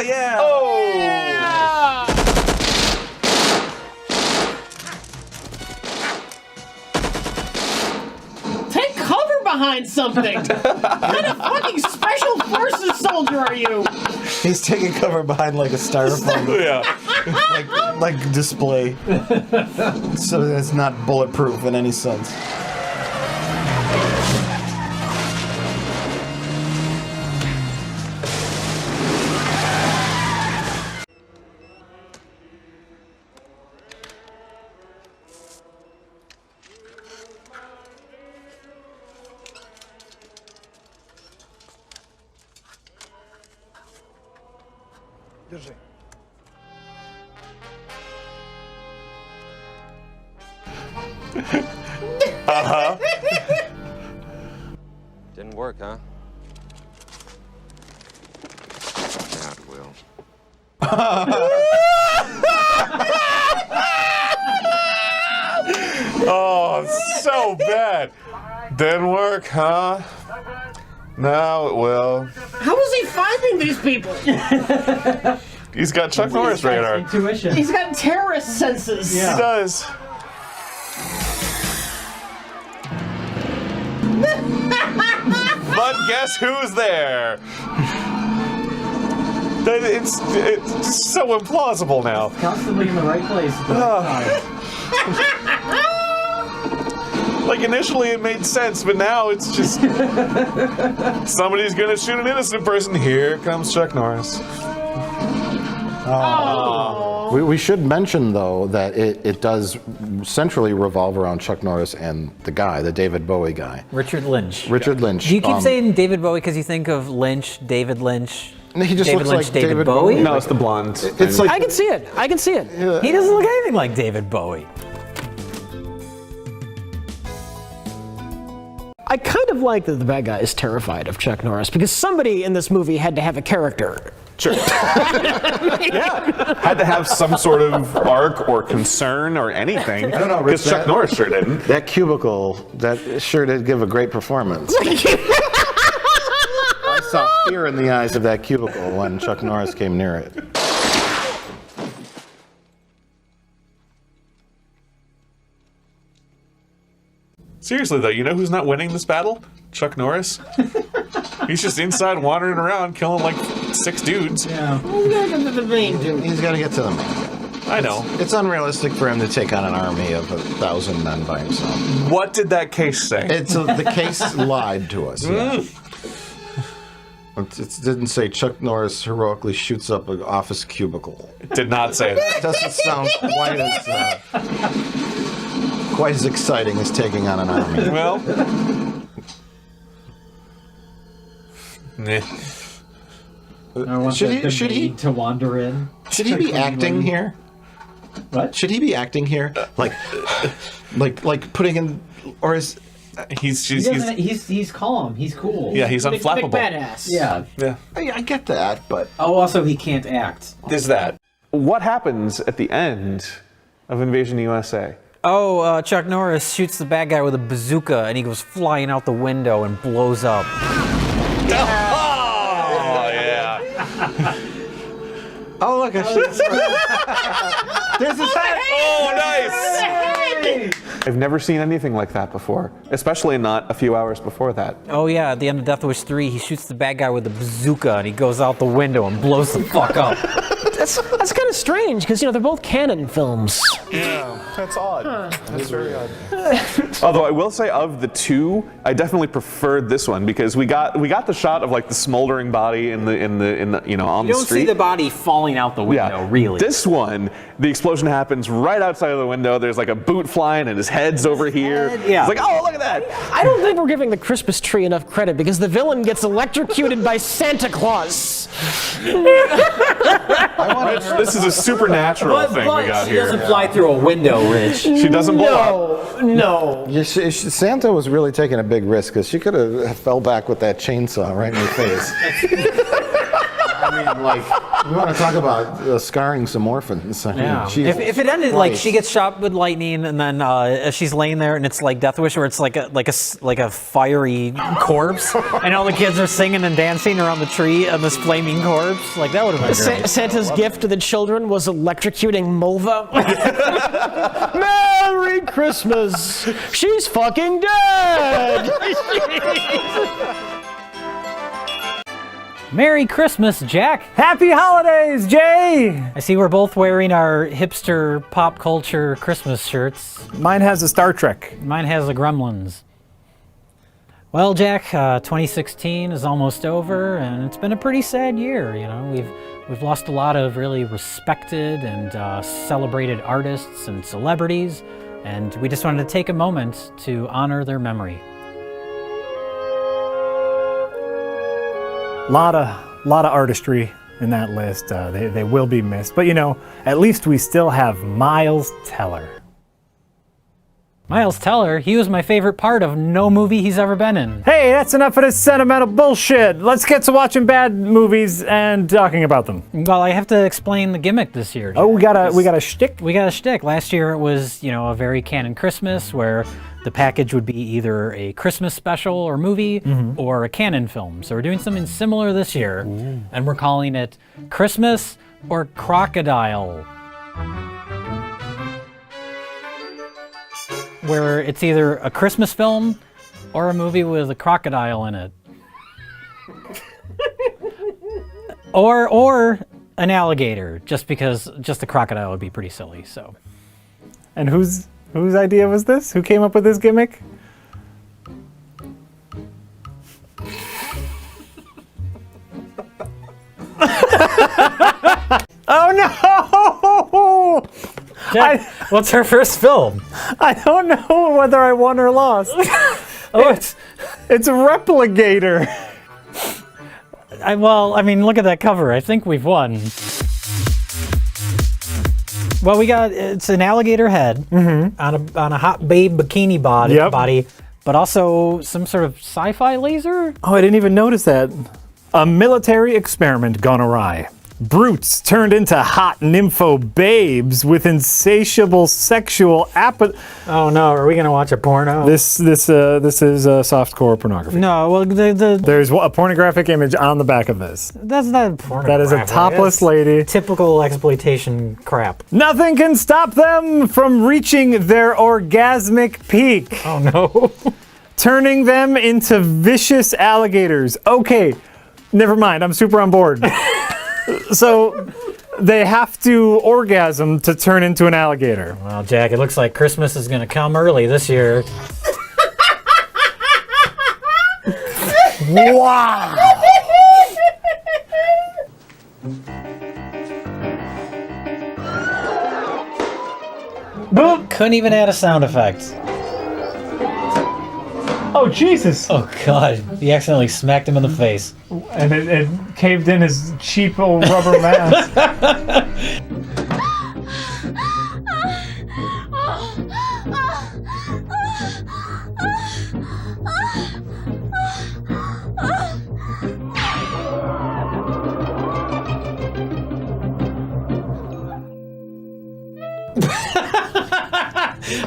yeah! Oh! Take cover behind something! What kind of fucking special forces soldier are you? He's taking cover behind like a styrofoam like display. So that it's not bulletproof in any sense. Uh-huh. Didn't work, huh? Now it will. Oh, so bad. Didn't work, huh? Now it will. How is he finding these people? He's got Chuck Norris radar. Intuition. He's got terrorist senses. He does. But guess who's there? It's so implausible now. Constantly in the right place at the right time. Like initially it made sense, but now it's just somebody's gonna shoot an innocent person. Here comes Chuck Norris. We should mention, though, that it does centrally revolve around Chuck Norris and the David Bowie guy. Richard Lynch. Richard Lynch. Do you keep saying David Bowie because you think of Lynch, David Lynch? He just David looks Lynch, like David Bowie? No, it's the blonde. It's like I can see it. I can see it. He doesn't look anything like David Bowie. I kind of like that the bad guy is terrified of Chuck Norris because somebody in this movie had to have a character. Sure. Yeah. Had to have some sort of arc or concern or anything. I don't know, Rich, because Chuck Norris sure didn't. That cubicle, that sure did give a great performance. I saw fear in the eyes of that cubicle when Chuck Norris came near it. Seriously though, you know who's not winning this battle? Chuck Norris. He's just inside wandering around killing like 6 dudes. Yeah. He's got to get to the main guy. I know. It's unrealistic for him to take on an army of 1,000 men by himself. What did that case say? The case lied to us. Yeah. It didn't say Chuck Norris heroically shoots up an office cubicle. It did not say that. It doesn't sound quite as exciting as taking on an army. Well, should he to wander in? Should he be acting here? What? Should he be acting here? Like putting in, or is he's calm. He's cool. Yeah, he's unflappable. Big badass. Yeah. Yeah. I get that, but also he can't act. There's that. What happens at the end of Invasion USA? Oh, Chuck Norris shoots the bad guy with a bazooka and he goes flying out the window and blows up. Oh, yeah. oh, look, there's his head. Oh, nice! I've never seen anything like that before, especially not a few hours before that. Oh yeah, at the end of Death Wish 3, he shoots the bad guy with a bazooka and he goes out the window and blows the fuck up. That's kind of strange because they're both canon films. Yeah, that's odd. That's very odd. Although I will say, of the two, I definitely preferred this one because we got the shot of like the smoldering body in the on the street. You don't see the body falling out the window, really. This one, the explosion happens right outside of the window. There's like a boot flying and his head's over here. Yeah. It's like, oh, look at that. I don't think we're giving the Christmas tree enough credit because the villain gets electrocuted by Santa Claus. This is a supernatural thing we got she here. doesn't fly through a window, Rich. She doesn't blow up. No. Yeah, Santa was really taking a big risk because she could have fell back with that chainsaw right in her face. I mean, like, we want to talk about scarring some orphans. I mean, Yeah. Jesus If it ended like Christ. she gets shot with lightning and then she's laying there and it's like Death Wish where it's like a fiery corpse and all the kids are singing and dancing around the tree and this flaming corpse, like that would have been great. Santa's gift to the children was electrocuting Mulva. Merry Christmas! She's fucking dead! Merry Christmas, Jack. Happy holidays, Jay. I see we're both wearing our hipster pop culture Christmas shirts. Mine has a Star Trek. Mine has a Gremlins. Well, Jack, 2016 is almost over, and it's been a pretty sad year. We've lost a lot of really respected and celebrated artists and celebrities, and we just wanted to take a moment to honor their memory. Lot of artistry in that list. They will be missed, but at least we still have Miles Teller. Miles Teller, he was my favorite part of no movie he's ever been in. Hey, that's enough of this sentimental bullshit. Let's get to watching bad movies and talking about them. Well, I have to explain the gimmick this year. Oh, we got a shtick? We got a shtick. Last year it was, a very canon Christmas where the package would be either a Christmas special or movie or a canon film. So we're doing something similar this year, and we're calling it Christmas or Crocodile. Where it's either a Christmas film or a movie with a crocodile in it. or an alligator, just because just a crocodile would be pretty silly, so. And whose idea was this? Who came up with this gimmick? Oh no! Jack, what's her first film? I don't know whether I won or lost. It's Repligator. Look at that cover. I think we've won. Well, it's an alligator head on a hot babe bikini body, but also some sort of sci-fi laser. Oh, I didn't even notice that. A military experiment gone awry. Brutes turned into hot nympho babes with insatiable sexual appetite. Oh no, are we gonna watch a porno? This is softcore pornography. No, well there's a pornographic image on the back of this. That's not pornographic. That is a topless lady. Typical exploitation crap. Nothing can stop them from reaching their orgasmic peak. Oh no. Turning them into vicious alligators. Okay, never mind. I'm super on board. So they have to orgasm to turn into an alligator. Well, Jack, it looks like Christmas is going to come early this year. Wow! Boop! Couldn't even add a sound effect. Oh, Jesus! Oh, God. He accidentally smacked him in the face. And it caved in his cheap old rubber mask.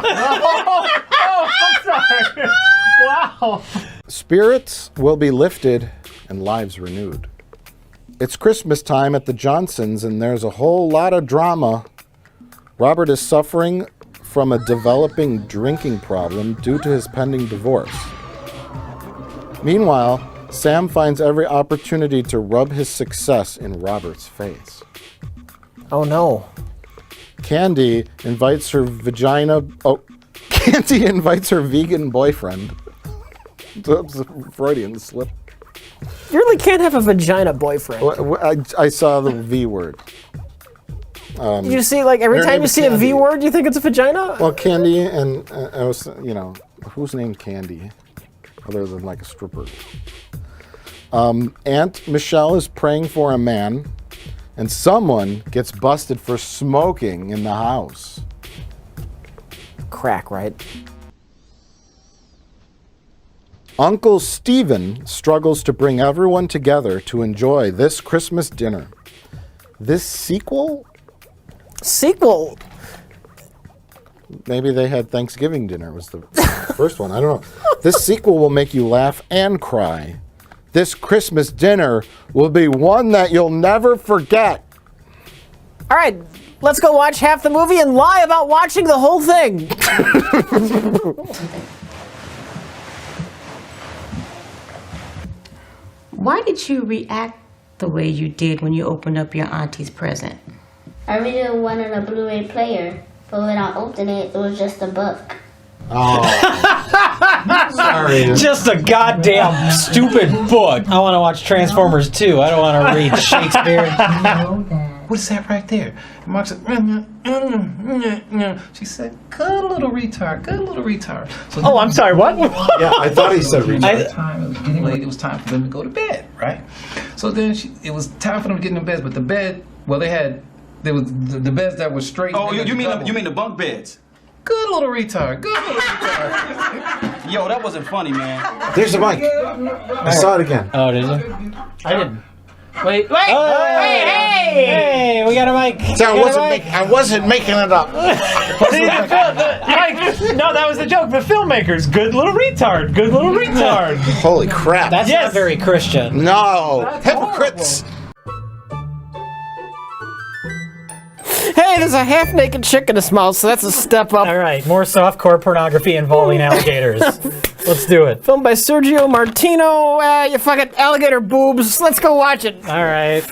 Oh, I'm sorry. Wow. Spirits will be lifted and lives renewed. It's Christmas time at the Johnsons, and there's a whole lot of drama. Robert is suffering from a developing drinking problem due to his pending divorce. Meanwhile, Sam finds every opportunity to rub his success in Robert's face. Oh no. Candy invites her vegan boyfriend. That's a Freudian slip. You really can't have a vagina boyfriend. I saw the V word. You see, like, every time you see a V word, you think it's a vagina? Well, Candy and, I was, who's named Candy? Other than, like, a stripper. Aunt Michelle is praying for a man, and someone gets busted for smoking in the house. Crack, right? Uncle Stephen struggles to bring everyone together to enjoy this Christmas dinner. This sequel? Maybe they had Thanksgiving dinner was the first one. I don't know. This sequel will make you laugh and cry. This Christmas dinner will be one that you'll never forget. All right, let's go watch half the movie and lie about watching the whole thing. Why did you react the way you did when you opened up your auntie's present? I really wanted a Blu-ray player, but when I opened it, it was just a book. Oh. Sorry. Just a goddamn stupid book. I want to watch Transformers 2. I don't want to read Shakespeare. What is that right there? And Mark said, she said, good little retard, good little retard. So Oh, I'm sorry, what? Yeah, I thought he said retard. It was getting late, it was time for them to go to bed, right? So then it was time for them to get in bed, but the bed, well, there was the beds that were straight. Oh, you mean the bunk beds? Good little retard, good little retard. Yo, that wasn't funny, man. There's the mic. I saw it again. Oh, did you? I didn't. Wait! Hey, we got a mic. So I wasn't making it up. No, that was the joke. The filmmakers, good little retard, good little retard. Holy crap. That's not very Christian. No. Hypocrites. Hey, there's a half-naked chick in this mouth, so that's a step up. All right, more softcore pornography involving alligators. Let's do it. Filmed by Sergio Martino. You fucking alligator boobs. Let's go watch it. All right.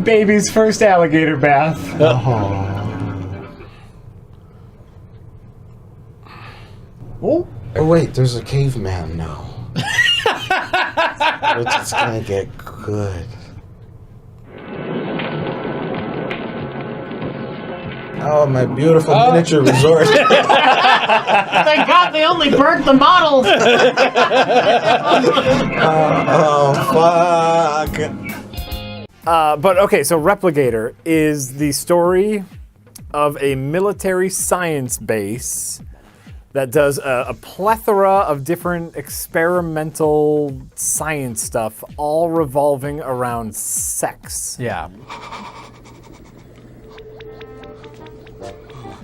Baby's first alligator bath. Oh, wait, there's a caveman now. It's gonna get good. Oh, my beautiful miniature resort. Thank God they only burnt the model. Fuck. But okay, so Repligator is the story of a military science base that does a plethora of different experimental science stuff, all revolving around sex. Yeah.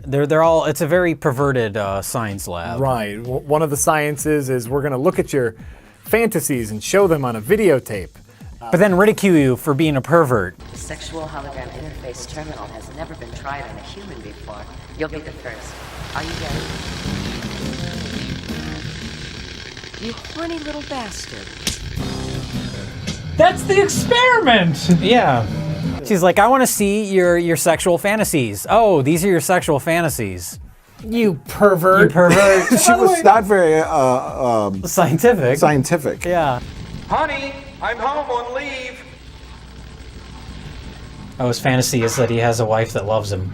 They're all, it's a very perverted science lab. Right. One of the sciences is we're going to look at your fantasies and show them on a videotape. But then ridicule you for being a pervert. The sexual hologram interface terminal has never been tried on a human before. You'll be the first. Are you ready? You horny little bastard. That's the experiment! Yeah. She's like, I want to see your sexual fantasies. Oh, these are your sexual fantasies. You pervert. You pervert. She was not very scientific. Scientific. Yeah. Honey, I'm home on leave. Oh, his fantasy is that he has a wife that loves him.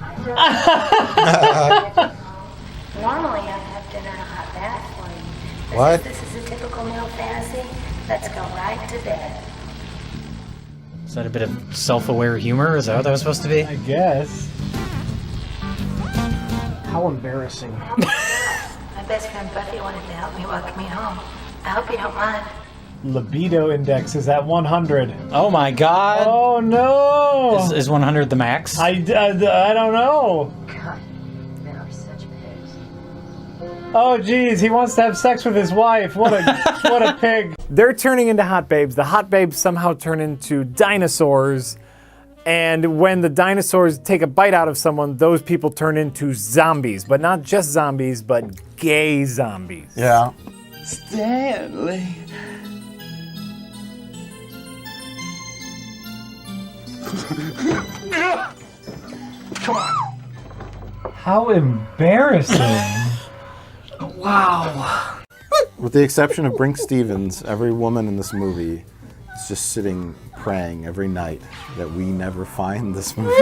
Normally I'd have dinner in a hot bath for you. But What? since this is a typical male fantasy, let's go right to bed. Is that a bit of self-aware humor? Is that what that was supposed to be? I guess. How embarrassing. My best friend Buffy wanted to help me welcome me home. I hope you don't mind. libido index is at 100. Oh my god. Oh no! Is 100 the max? I don't know. God, men are such pigs. Oh geez, he wants to have sex with his wife. What a pig. They're turning into hot babes. The hot babes somehow turn into dinosaurs. And when the dinosaurs take a bite out of someone, those people turn into zombies. But not just zombies, but gay zombies. Yeah. Stanley. Come on. How embarrassing. Wow. With the exception of Brink Stevens, every woman in this movie is just sitting praying every night that we never find this movie.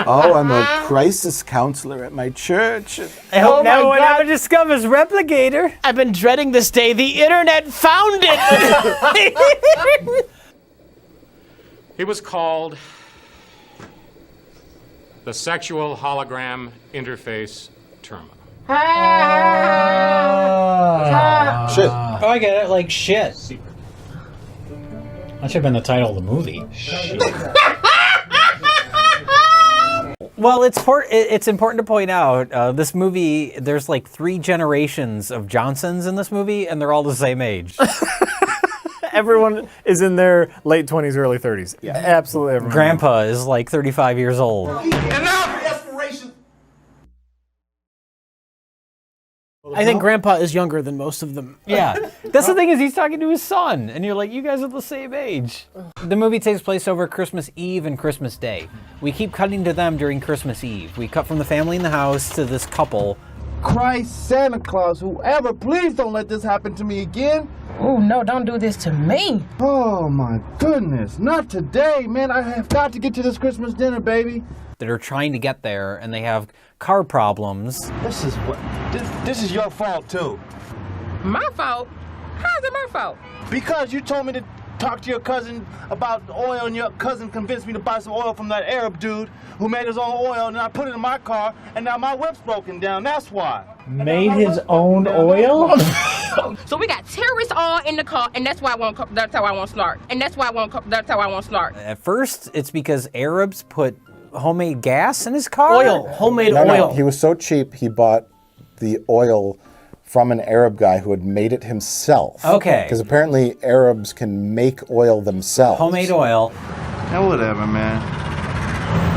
Oh, I'm a crisis counselor at my church. I hope no one ever discovers Repligator. I've been dreading this day. The internet found it. He was called the Sexual Hologram Interface Terminal. Shit. Oh, I get it. Like shit. That should have been the title of the movie. Shit. Well, it's important to point out, this movie, there's like 3 generations of Johnsons in this movie, and they're all the same age. Everyone is in their late 20s, early 30s. Yeah, absolutely everyone. Grandpa is like 35 years old. Enough desperation. I think Grandpa is younger than most of them. Yeah. That's the thing is he's talking to his son, and you're like, you guys are the same age. The movie takes place over Christmas Eve and Christmas Day. We keep cutting to them during Christmas Eve. We cut from the family in the house to this couple. Christ, Santa Claus, whoever, please don't let this happen to me again. Oh, no, don't do this to me. Oh, my goodness. Not today, man. I have got to get to this Christmas dinner, baby. That are trying to get there, and they have car problems. This is your fault, too. My fault? How's it my fault? Because you told me to talk to your cousin about the oil, and your cousin convinced me to buy some oil from that Arab dude who made his own oil, and I put it in my car, and now my whip's broken down. That's why. Made his own oil? So we got terrorists all in the car, and that's why that's how I won't start. And that's why that's how I won't start. At first, it's because Arabs put homemade gas in his car? Homemade No, oil. he was so cheap, he bought the oil from an Arab guy who had made it himself. Okay. Because apparently Arabs can make oil themselves. Homemade oil. Now whatever, man.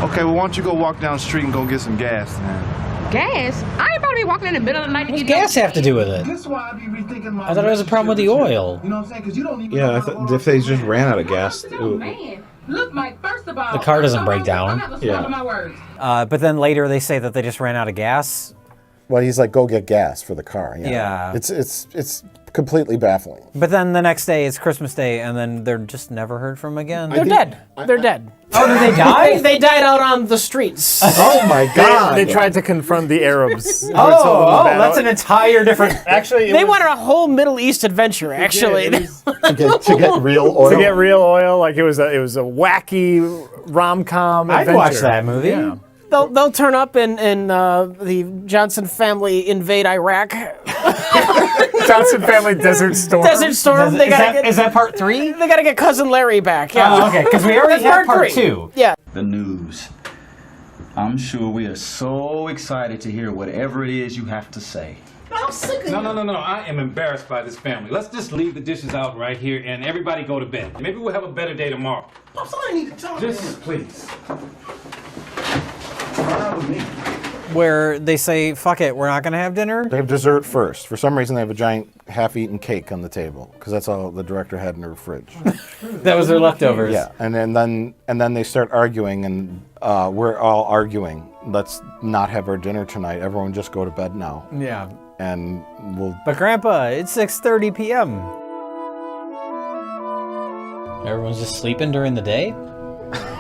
Okay, well, why don't you go walk down the street and go get some gas, man? Gas? I ain't about to be walking in the middle of the night to What get does gas have to do with it? This is why I be rethinking my I thought it was a problem with the oil. You know what I'm saying? Because you don't even Yeah, if they just ran out of gas. Man, look, Mike, first of all, The car doesn't break down. I'm not Yeah. my words. But then later they say that they just ran out of gas. Well, he's like, go get gas for the car. Yeah. It's completely baffling. But then the next day, it's Christmas Day, and then they're just never heard from again. They're dead. They're dead. Oh, did they die? They died out on the streets. Oh my God! They tried to confront the Arabs. Oh, that's an entire different. Actually, They wanted a whole Middle East adventure. Actually, to get real oil. To get real oil, like it was a wacky rom-com I'd adventure. watch that movie. Yeah. they'll turn up in the Johnson family invade Iraq. Johnson family Desert Storm. Desert Storm. Is that part 3? They gotta get cousin Larry back. Yeah. Oh, okay, because we already That's have part 3. 2. Yeah. The news. I'm sure we are so excited to hear whatever it is you have to say. I'm sick of you. No. I am embarrassed by this family. Let's just leave the dishes out right here and everybody go to bed. Maybe we'll have a better day tomorrow. Pops, I need to talk to Just you. please. Where they say, fuck it, we're not going to have dinner? They have dessert first. For some reason, they have a giant half-eaten cake on the table because that's all the director had in her fridge. That was their leftovers. Yeah, and then they start arguing, and we're all arguing. Let's not have our dinner tonight. Everyone just go to bed now. Yeah. And we'll. But Grandpa, it's 6:30 p.m. Everyone's just sleeping during the day?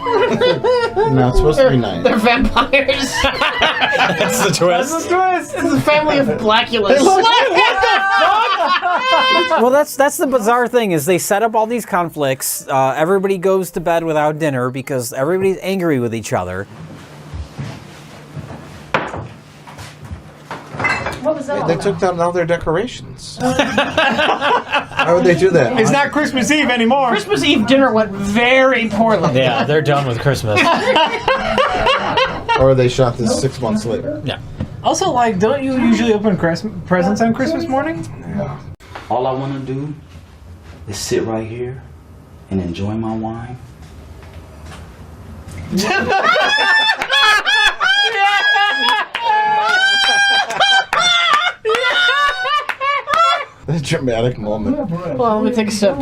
No, it's supposed to be night. They're vampires. That's the twist. That's the twist. It's a family of Blackulas. Well, that's the bizarre thing is they set up all these conflicts. Everybody goes to bed without dinner because everybody's angry with each other. What was that? They took down all their decorations. Why would they do that? It's not Christmas Eve anymore. Christmas Eve dinner went very poorly. Yeah, they're done with Christmas. Or they shot this 6 months later. Yeah. Also, like, don't you usually open presents on Christmas morning? Yeah. All I want to do is sit right here and enjoy my wine. A dramatic moment. Well, let me take a sip.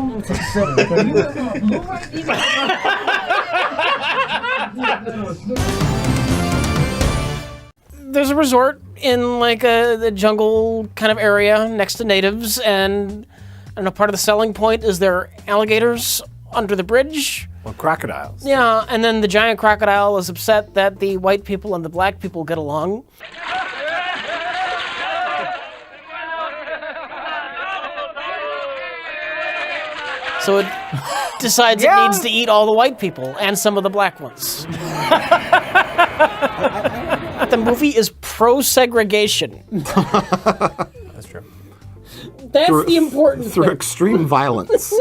There's a resort in like the jungle kind of area next to natives, and I don't know, part of the selling point is there are alligators under the bridge. Well, crocodiles. Yeah, and then the giant crocodile is upset that the white people and the black people get along. So it decides it needs to eat all the white people and some of the black ones. The movie is pro-segregation. That's true. That's the important through thing. extreme violence.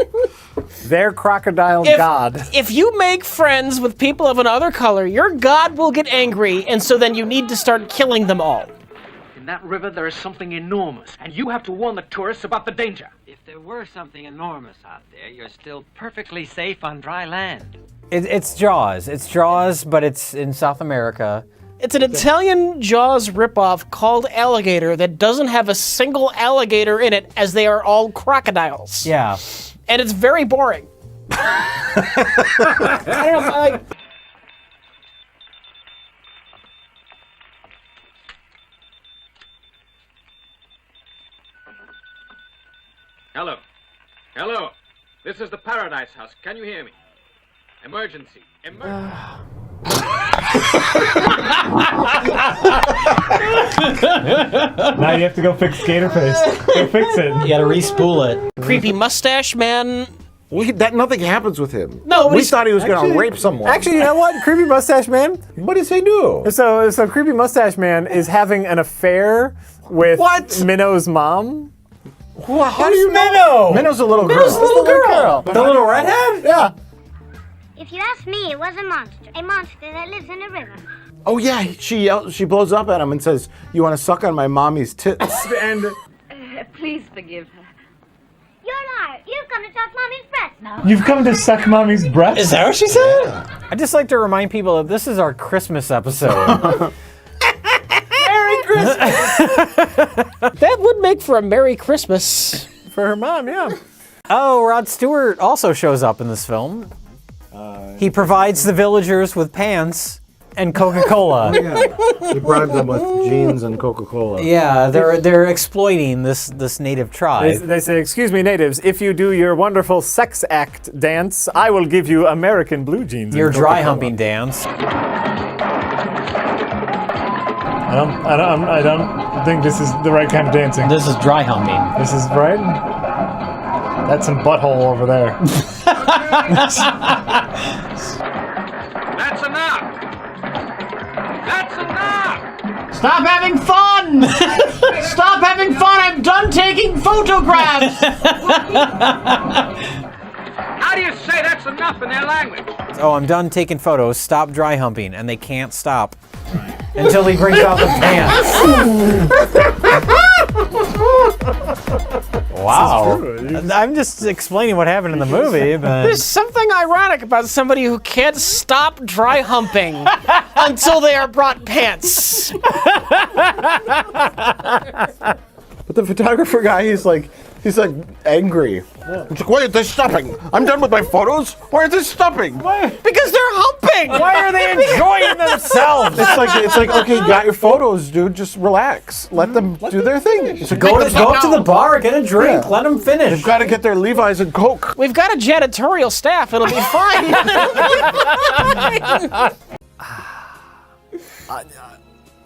Their crocodile god. If you make friends with people of another color, your god will get angry, and so then you need to start killing them all. In that river, there is something enormous, and you have to warn the tourists about the danger. If there were something enormous out there, you're still perfectly safe on dry land. It's Jaws. It's Jaws, but it's in South America. It's an Italian Jaws ripoff called Alligator that doesn't have a single alligator in it, as they are all crocodiles. Yeah. And it's very boring. I don't know, like... Hello. Hello. This is the Paradise House. Can you hear me? Emergency. Now you have to go fix Gatorface. Go fix it. You gotta re-spool it. Creepy mustache man. Nothing happens with him. No, we thought he was going to rape someone. Actually, you know what? Creepy Mustache Man? What does he do? So Creepy Mustache Man is having an affair with Minnow's mom. How do you know? Minnow's a little girl. Minnow's a little girl. The little redhead? Yeah. If you ask me, it was a monster. A monster that lives in a river. Oh yeah, she blows up at him and says, "You want to suck on my mommy's tits?" And Please forgive her. You're a liar. You've come to touch Mommy's breast. No. you've come to suck mommy's breast? Is that what she said? I just like to remind people that this is our Christmas episode. Merry Christmas! That would make for a Merry Christmas. For her mom, yeah. Oh, Rod Stewart also shows up in this film. He provides the villagers with pants and Coca-Cola. He bribed them with jeans and Coca-Cola. Yeah, they're exploiting this native tribe. They say, "Excuse me, natives, if you do your wonderful sex act dance, I will give you American blue jeans." Your and dry Coca-Cola." humping dance. I don't think this is the right kind of dancing. This is dry humping. This is right. That's some butthole over there. That's enough! That's enough! Stop having fun! Stop having fun! I'm done taking photographs! How do you say that's enough in their language? Oh, I'm done taking photos. Stop dry humping. And they can't stop until he brings out the pants. Wow. I'm just explaining what happened in the movie, but... There's something ironic about somebody who can't stop dry humping until they are brought pants. But the photographer guy, he's like angry. He's like, "Why is this stopping? I'm done with my photos. Why is this stopping?" Because they're humping! Why are they enjoying themselves? It's like, okay, you got your photos, dude. Just relax. Let them do their thing. It's like, Go up to the bar, get a drink, let them finish. They've got to get their Levi's and Coke. We've got a janitorial staff. It'll be fine.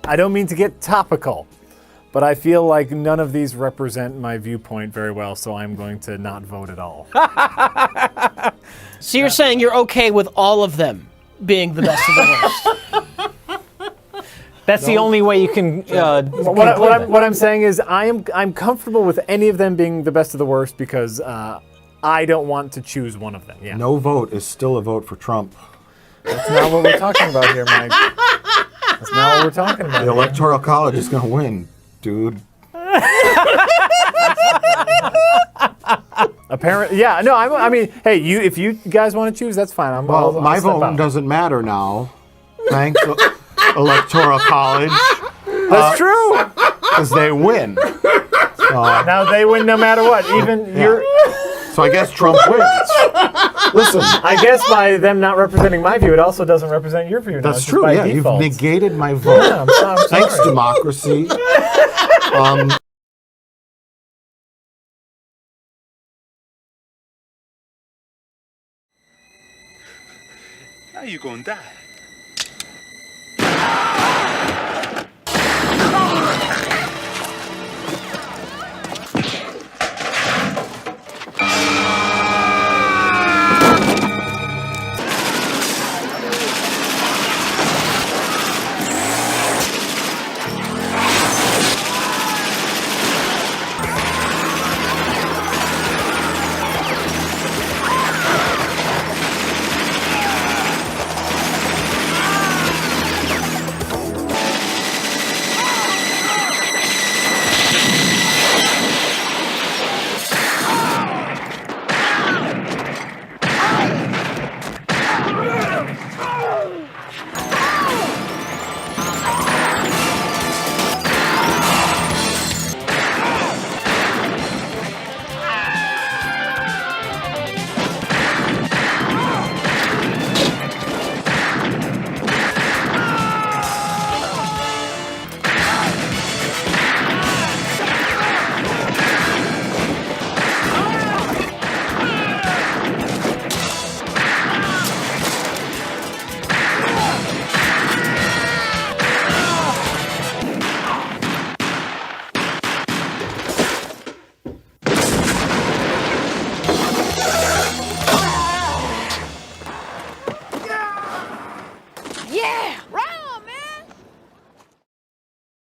I don't mean to get topical, but I feel like none of these represent my viewpoint very well, so I'm going to not vote at all. So you're saying you're okay with all of them being the best of the worst? That's the only way you can. What I'm saying is I'm comfortable with any of them being the best of the worst because I don't want to choose one of them. Yeah. No vote is still a vote for Trump. That's not what we're talking about here, Mike. That's not what we're talking about. The Electoral College is going to win, dude. Apparently, yeah. No, I mean, hey, if you guys want to choose, that's fine. Well, my step vote out. doesn't matter now. Thanks, Electoral College. That's true. Because they win. Now they win no matter what. Even you're. So I guess Trump wins. Listen, I guess by them not representing my view, it also doesn't represent your view. That's now, true. by Yeah, default. you've negated my vote. Yeah, I'm sorry. Thanks, democracy. How you gonna die?